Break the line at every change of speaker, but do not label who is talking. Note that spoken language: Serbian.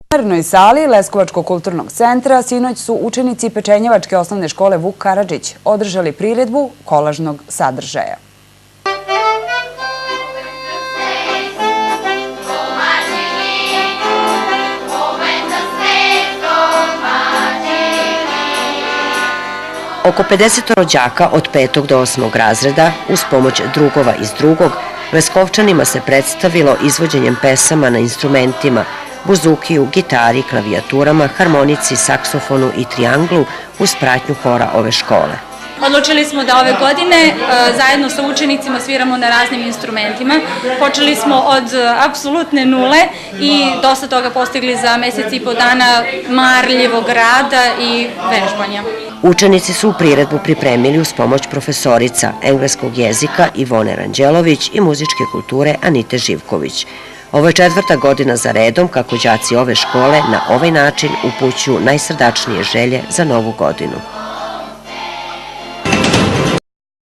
U plenarnoj sali Leskovačkog kulturnog centra sinoć su učenici Pečenjevačke osnovne škole Vuk Karadžić održali priredbu kolažnog sadržaja.
Oko 50 rođaka od 5. do 8. razreda, uz pomoć drugova iz drugog, Leskovčanima se predstavilo izvođenjem pesama na instrumentima, buzukiju, gitari, klavijaturama, harmonici, saksofonu i trianglu uz pratnju hora ove škole.
Odlučili smo da ove godine zajedno sa učenicima sviramo na raznim instrumentima. Počeli smo od apsolutne nule i dosta toga postigli za mesec i po dana marljivog rada i vežbanja.
Učenici su u priredbu pripremili uz pomoć profesorica engleskog jezika Ivone Ranđelović i muzičke kulture Anite Živković. Ovo je 4. godina za redom kako đaci ove škole na ovaj način upućuju najsrdačnije želje za novu godinu.